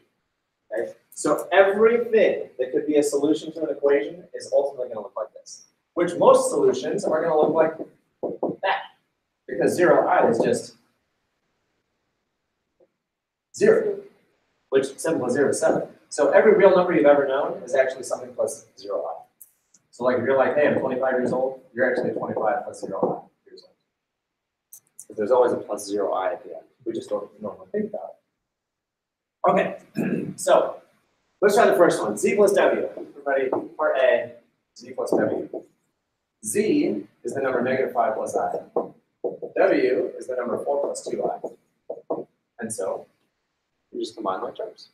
Okay? So everything that could be a solution to an equation is ultimately going to look like this, which most solutions are going to look like that, because 0i is just 0, which 7 plus 0 is 7. So every real number you've ever known is actually something plus 0i. So like if you're like, hey, I'm 25 years old, you're actually 25 plus 0i years old. But there's always a plus 0i at the end. We just don't normally think about it. Okay, so let's try the first one. Z plus W. Everybody, part A, Z plus W. Z is the number -5 plus I. W is the number 4 plus 2i. And so you just combine like terms.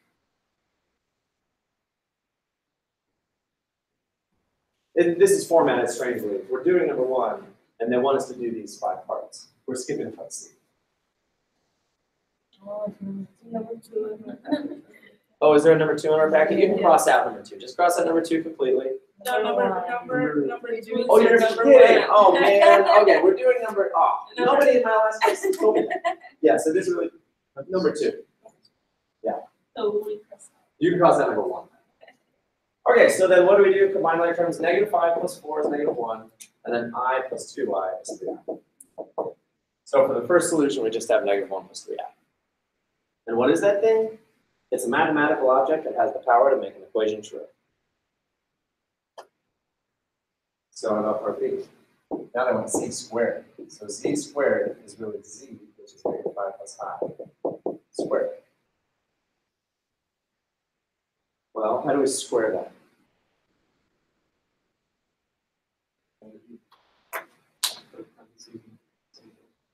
This is formatted strangely. We're doing number 1, and they want us to do these 5 parts. We're skipping part C. Oh, is there a number 2 in our packet? You can cross out number 2. Just cross out number 2 completely. No, number 2. Oh, you're number kidding. 1. Oh, man. Okay, we're doing number, nobody in my last class told me that. Yeah, so this is really number 2. So we cross out. You can cross out number 1. Okay, so then what do we do? Combine like terms. -5 plus 4 is -1, and then I plus 2i is 3i. So for the first solution, we just have -1 plus 3i. And what is that thing? It's a mathematical object that has the power to make an equation true. So about part B. Now I want z squared. So z squared is really z, which is -5 plus I squared. Well, how do we square that?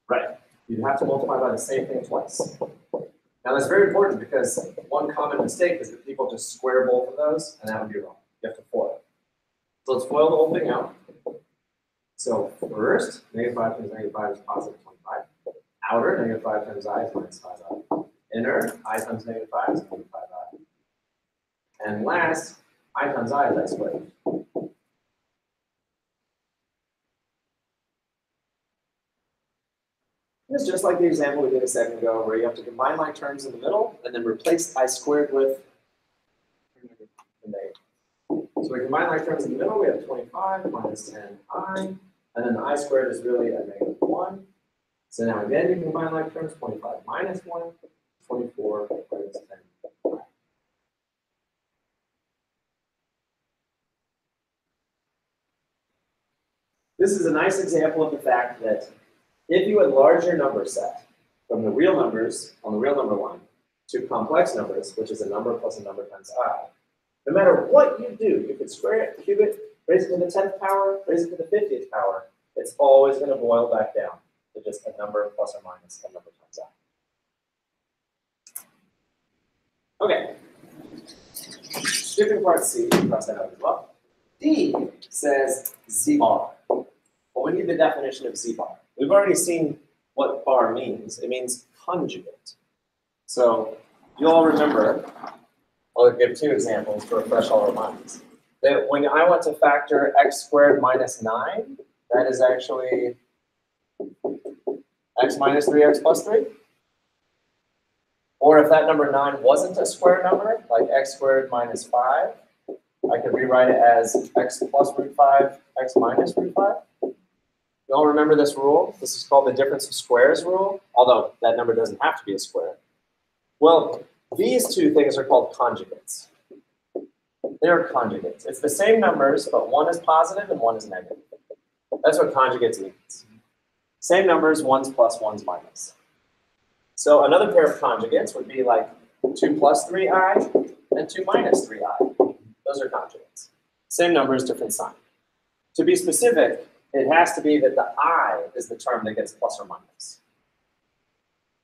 Right. You'd have to multiply by the same thing twice. Now that's very important because one common mistake is that people just square both of those, and that would be wrong. You have to FOIL. So let's FOIL the whole thing out. So first, -5 times -5 is positive 25. Outer, -5 times I is minus 5i. Inner, I times -5 is -5i. And last, I times I is I squared. It's just like the example we did a second ago, where you have to combine like terms in the middle and then replace I squared with the negative. So we combine like terms in the middle, we have 25 minus 10i, and then the I squared is really a -1. So now again, you combine like terms, 25 minus 1, 24 minus 10i. This is a nice example of the fact that if you enlarge your number set from the real numbers on the real number line to complex numbers, which is a number plus a number times I, no matter what you do, you could square it, cube it, raise it to the 10th power, raise it to the 50th power, it's always going to boil back down to just a number plus or minus a number times I. Okay. Skipping part C, cross that out as well. D says Z bar. Well, we need the definition of Z bar. We've already seen what bar means. It means conjugate. So you all remember, I'll give 2 examples to refresh all our minds. That when I want to factor x squared minus 9, that is actually x minus 3x plus 3. Or if that number 9 wasn't a square number, like x squared minus 5, I could rewrite it as x plus root 5, x minus root 5. You You all remember this rule? This is called the difference of squares rule, although that number doesn't have to be a square. Well, these two things are called conjugates. They're conjugates. It's the same numbers, but one is positive and one is negative. That's what conjugates means. Same numbers, one's plus, one's minus. So another pair of conjugates would be like 2 plus 3i and 2 minus 3i. Those are conjugates. Same numbers, different sign. To be specific, it has to be that the I is the term that gets plus or minus.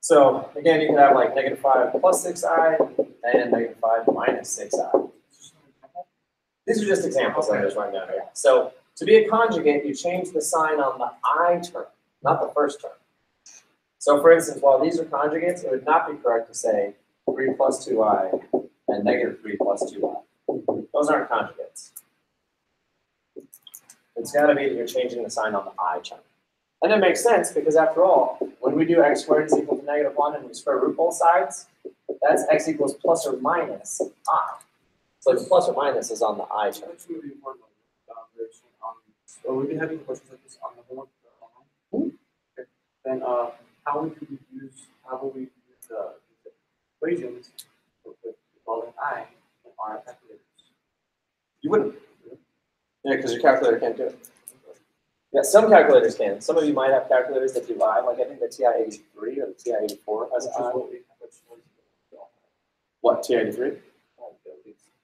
So again, you can have like -5 plus 6i and -5 minus 6i. These are just examples I'm just writing down here. So to be a conjugate, you change the sign on the I term, not the first term. So for instance, while these are conjugates, it would not be correct to say 3 plus 2i and -3 plus 2i. Those aren't conjugates. It's got to be that you're changing the sign on the I term. And it makes sense because after all, when we do x squared is equal to -1 and we square root both sides, that's x equals plus or minus I. So the plus or minus is on the I term. That's really important. So we've been having questions like this on the homework online. Okay. Then how would we use the equations with involving I in our calculators? You wouldn't. Yeah, because your calculator can't do it. Yeah, some calculators can. Some of you might have calculators that do I, like I think the TI-83 or the TI-84 has I. What, TI-83?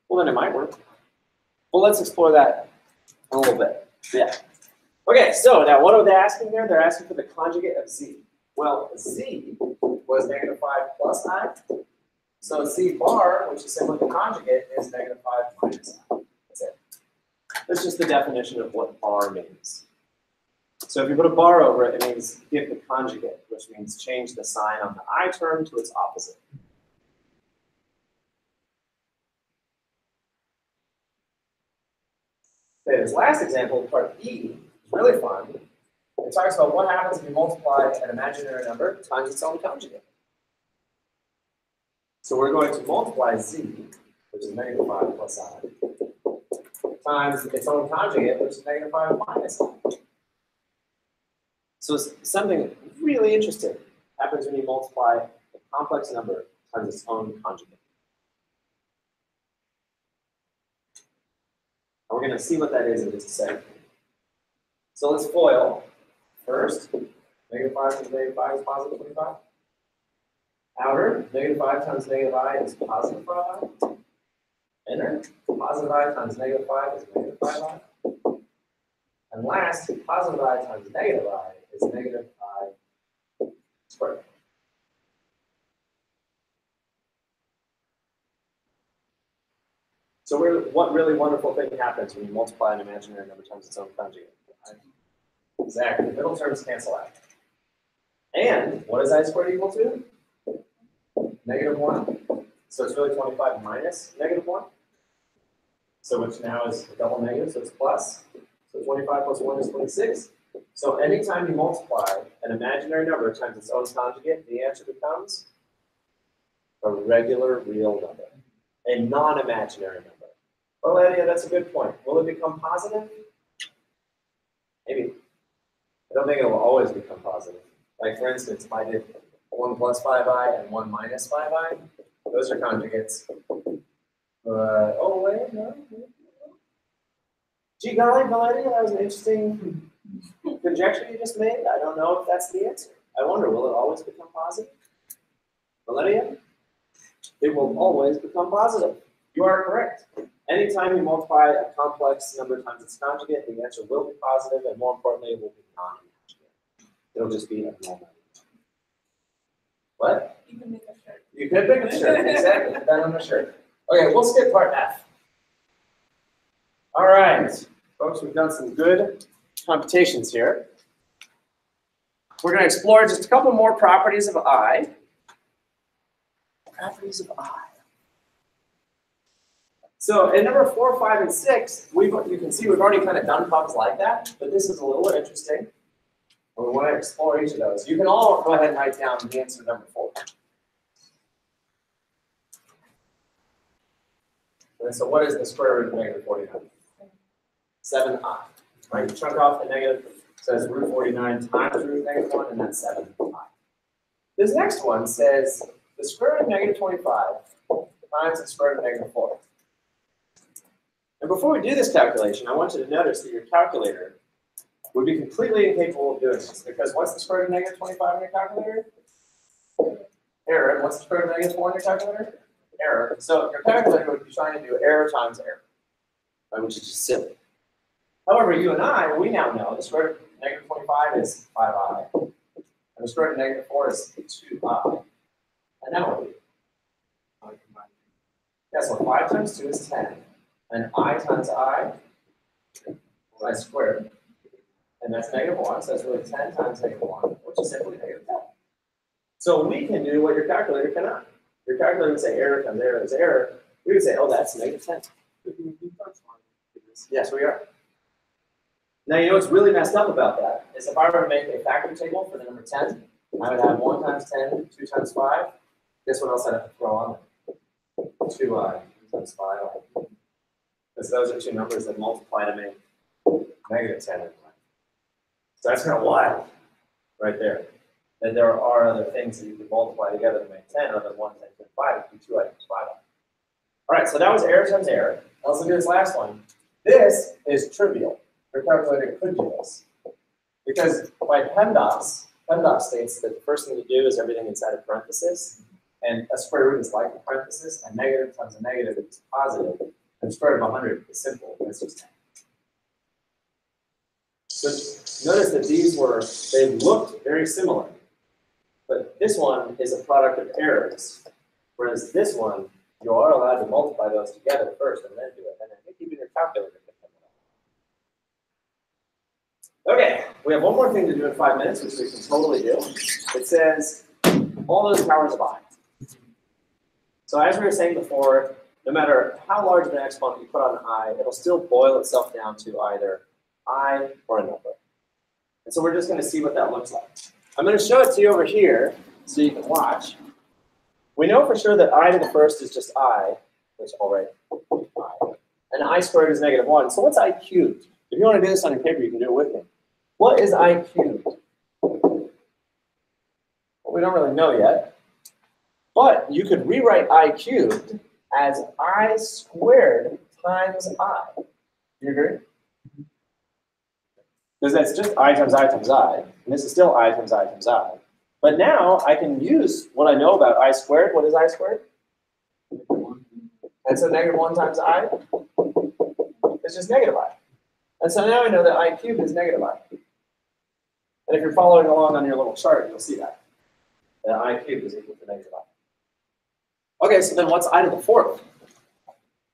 Well, then it might work. Well, let's explore that a little bit. Yeah. Okay, so now what are they asking here? They're asking for the conjugate of z. Well, z was -5 plus I. So z bar, which is simply the conjugate, is -5 minus I. That's it. That's just the definition of what bar means. So if you put a bar over it, it means give the conjugate, which means change the sign on the I term to its opposite. Okay, this last example, part E, is really fun. It talks about what happens if you multiply an imaginary number times its own conjugate. So we're going to multiply z, which is -5 plus I, times its own conjugate, which is -5 minus I. So something really interesting happens when you multiply a complex number times its own conjugate. And we're going to see what that is in just a second. So let's FOIL. First, -5 times -5 is positive 25. Outer, -5 times -I is positive 5i. Inner, positive I times -5 is -5i. And last, positive I times -I is -I squared. So what really wonderful thing happens when you multiply an imaginary number times its own conjugate? Exactly, the middle terms cancel out. And what is I squared equal to? -1. So it's really 25 minus -1. So which now is a double negative, so it's plus. So 25 plus 1 is 26. So anytime you multiply an imaginary number times its own conjugate, the answer becomes a regular real number, a non-imaginary number. Well, Lydia, that's a good point. Will it become positive? Maybe. I don't think it will always become positive. Like for instance, if I did 1 plus 5i and 1 minus 5i, those are conjugates. Oh wait, no. Gee golly, Valeria, that was an interesting conjecture you just made. I don't know if that's the answer. I wonder, will it always become positive? Valeria, it will always become positive. You are correct. Anytime you multiply a complex number times its conjugate, the answer will be positive, and more importantly, it will be non-imaginary. It'll just be a normal. What? You can make a shirt. You could make a shirt, exactly. Put that on the shirt. Okay, we'll skip part F. All right, folks, we've done some good computations here. We're going to explore just a couple more properties of I. Properties of I. So in number 4, 5, and 6, you can see we've already kind of done problems like that, but this is a little interesting. And we want to explore each of those. You can all go ahead and write down the answer to number 4. And so what is the square root of -49? 7i. Right, you chunk off the says root 49 times root negative 1, and that's 7 pi. This next one says the square root of negative 25 times the square root of negative 4. And before we do this calculation, I want you to notice that your calculator would be completely incapable of doing this, because what's the square root of negative 25 in your calculator? Error. And what's the square root of negative 4 in your calculator? Error. So your calculator would be trying to do error times error, right, which is just silly. However, you and I, we now know the square root of negative 25 is 5i, and the square root of negative 4 is 2i. And now what do we do? Yeah, so 5 times 2 is 10, and I times I squared, and that's negative 1, so that's really 10 times negative 1, which is simply negative 10. So we can do what your calculator cannot. Your calculator would say error times error is error. We would say, oh, that's negative 10. Yes, we are. Now, you know what's really messed up about that is if I were to make a factor table for the number 10, I would have 1 times 10, 2 times 5. Guess what else I'd have to throw on there? 2i times 5i. Because those are two numbers that multiply to make negative 10 anyway. So that's kind of wild right there. And there are other things that you can multiply together to make 10, other than 1 times 5, it would be 2i times 5i. All right, so that was error times error. Now let's look at this last one. This is trivial. Your calculator could do this. Because by PEMDAS, PEMDAS states that the first thing to do is everything inside a parenthesis, and a square root is like a parenthesis, and negative times a negative is positive, and the square root of 100 is simple, and it's just 10. So notice that they looked very similar, but this one is a product of errors, whereas this one, you are allowed to multiply those together first and then do it, and I think even your calculator can come up. Okay, we have one more thing to do in 5 minutes, which we can totally do. It says all those powers of I. So as we were saying before, no matter how large of an exponent you put on I, it'll still boil itself down to either I or a number. And so we're just going to see what that looks like. I'm going to show it to you over here so you can watch. We know for sure that I to the first is just I, which already I. And I squared is negative 1. So what's I cubed? If you want to do this on your paper, you can do it with me. What is I cubed? Well, we don't really know yet. But you could rewrite I cubed as I squared times I. Do you agree? Because that's just I times I times I. And this is still I times I times I. But now I can use what I know about I squared. What is I squared? And so negative 1 times I is just negative I. And so now I know that I cubed is negative I. And if you're following along on your little chart, you'll see that. That I cubed is equal to negative I. Okay, so then what's I to the fourth?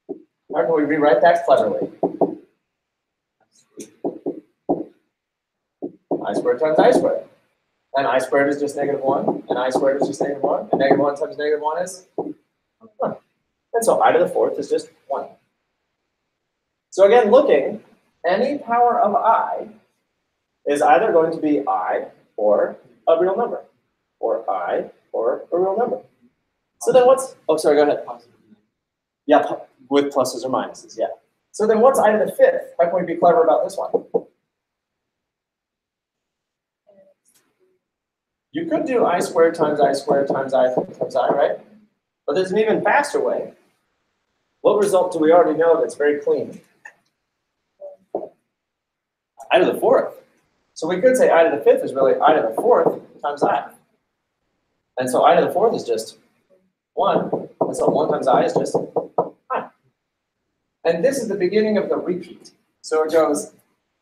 How can we rewrite that cleverly? I squared times I squared. And I squared is just negative 1, and I squared is just negative 1, and negative 1 times negative 1 is 1. And so I to the fourth is just 1. So again, looking, any power of I is either going to be I or a real number, or I or a real number. So then what's, oh, sorry, go ahead. Yeah, with pluses or minuses, yeah. So then what's I to the fifth? How can we be clever about this one? You could do I squared times I squared times I times I, right? But there's an even faster way. What result do we already know that's very clean? I to the fourth. So we could say I to the fifth is really I to the fourth times I. And so I to the fourth is just 1. And so 1 times I is just I. And this is the beginning of the repeat. So it goes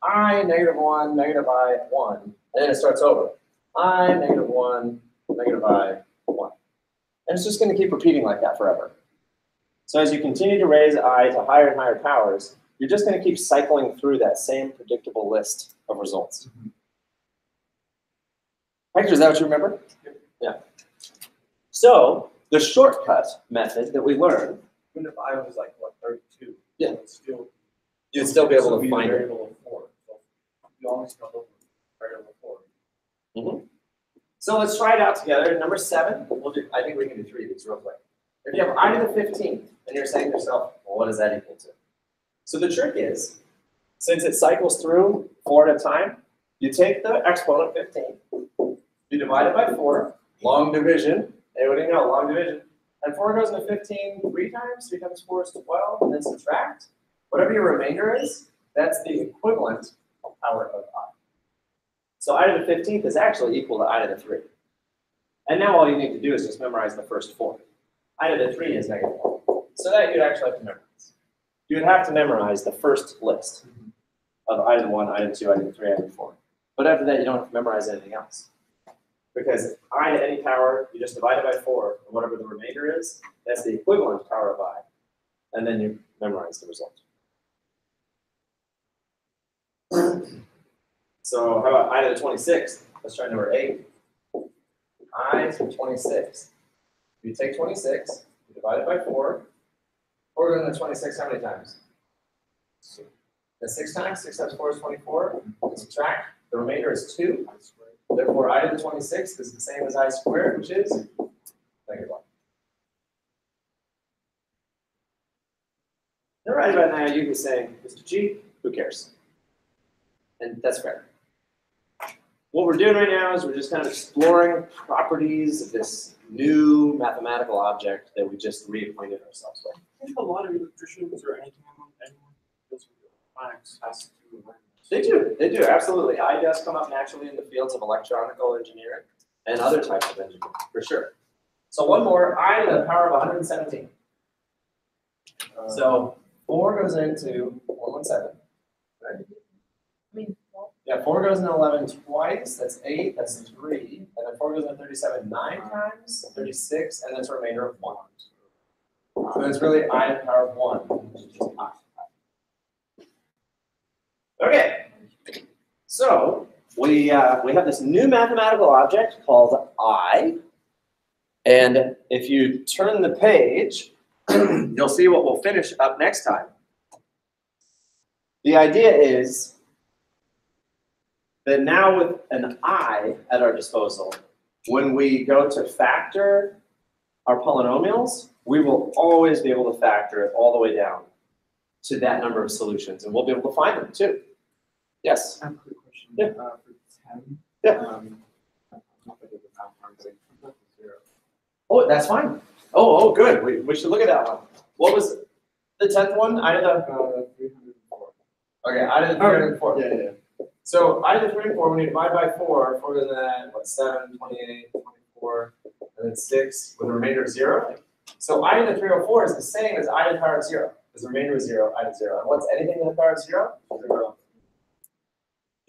I, negative 1, negative I, 1. And then it starts over. I, negative 1, negative I, 1. And it's just going to keep repeating like that forever. So as you continue to raise I to higher and higher powers, you're just going to keep cycling through that same predictable list of results. Hector, is that what you remember? Yeah. So the shortcut method that we learned, Even if I was like, what, 32? Yeah. You'd still be able to find it. variable of 4. So you always know the variable of 4. Mm-hmm. So let's try it out together. Number 7, we'll do, I think we can do 3 of these real quick. If you have I to the 15th, and you're saying to yourself, well, what does that equal to? So the trick is, since it cycles through 4 at a time, You take the exponent 15, you divide it by 4, long division. Everybody know, long division. And 4 goes into 15 3 times. 3 times 4 is 12, and then subtract. Whatever your remainder is, that's the equivalent power of I. So I to the 15th is actually equal to I to the 3. And now all you need to do is just memorize the first 4. I to the 3 is -1. So that you'd actually have to memorize. You would have to memorize the first list of I to the 1, I to the 2, I to the 3, I to the 4. But after that, you don't have to memorize anything else. Because I to any power, you just divide it by 4, and whatever the remainder is, that's the equivalent power of I. And then you memorize the result. So how about I to the 26th? Let's try number 8. I to the 26th. You take 26, you divide it by 4. 4 goes into 26 how many times? 6 times. 6 times 4 is 24. Subtract. The remainder is 2. Therefore, I to the 26th is the same as I squared, which is -1. And right about now, you'd be saying, Mr. G, who cares? And that's fair. What we're doing right now is we're just kind of exploring properties of this new mathematical object that we just reacquainted ourselves with. I think a lot of electricians or anyone who deals with electronics has to learn. They do, absolutely. I does come up naturally in the fields of electronical engineering and other types of engineering, for sure. So one more, I to the power of 117. So 4 goes into 117, right? Yeah, 4 goes into 11 twice, that's 8, that's 3, and then 4 goes into 37 9 times, 36, and that's a remainder of 1. So it's really I to the power of 1, which is just I. Okay, so we have this new mathematical object called I, and if you turn the page, you'll see what we'll finish up next time. The idea is that now with an I at our disposal, when we go to factor our polynomials, we will always be able to factor it all the way down to that number of solutions, and we'll be able to find them too. Yes? I have a quick question. Yeah. For 10. Yeah. I'm not good with the math part, but it comes up to 0. Oh, that's fine. Oh, good. We should look at that one. What was the 10th one? I to the 304. okay. I to the 304. Yeah. So I to the 304. When you divide by 4, 4 goes into that. What? 7, 28, 24, and then 6 with a remainder of 0. So I to the 304 is the same as I to the power of 0. Because the remainder is 0. I to 0. And what's anything to the power of 0? 0.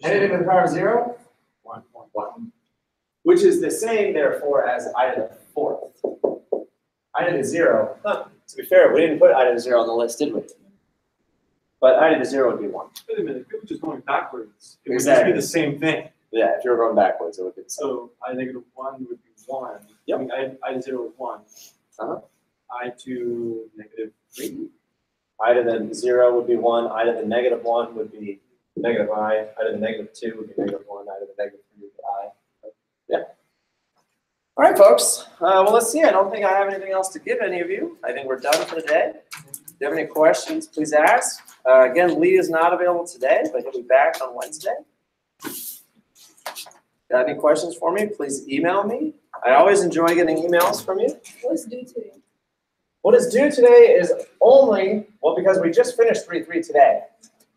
Anything to the power of 0? 1. Which is the same, therefore, as I to the 4th. I to the 0. To be fair, we didn't put I to the 0 on the list, did we? But I to the 0 would be 1. Wait a minute, if it was just going backwards, it Exactly. would just be the same thing. Yeah, if you were going backwards, it would be the same. So I negative 1 would be 1. Yep. I mean, I to 0 is 1. Uh-huh. I to negative 3. I to the 0 would be 1. I to the negative 1 would be negative I. I to the negative 2 would be negative 1. I to the negative 3 would be I. Yeah. All right, folks. Well, let's see. I don't think I have anything else to give any of you. I think we're done for the day. If you have any questions, please ask. Again, Lee is not available today, but he'll be back on Wednesday. Got any questions for me, please email me. I always enjoy getting emails from you. What's due today? What is due today is only, well, because we just finished 3-3 today.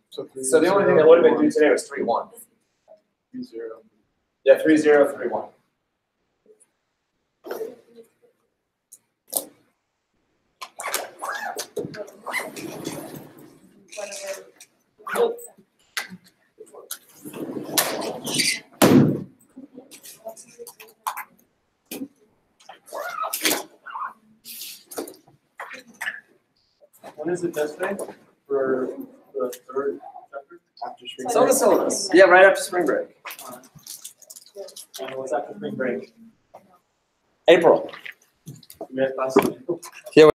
So The only thing that would have been due today was 3-1. 3-0. Yeah, 3-0, 3-1. When is the test day for the 3rd chapter? After spring So the syllabus. Yeah, right after spring break. And what's after spring break? April. We have classes in April. Yeah.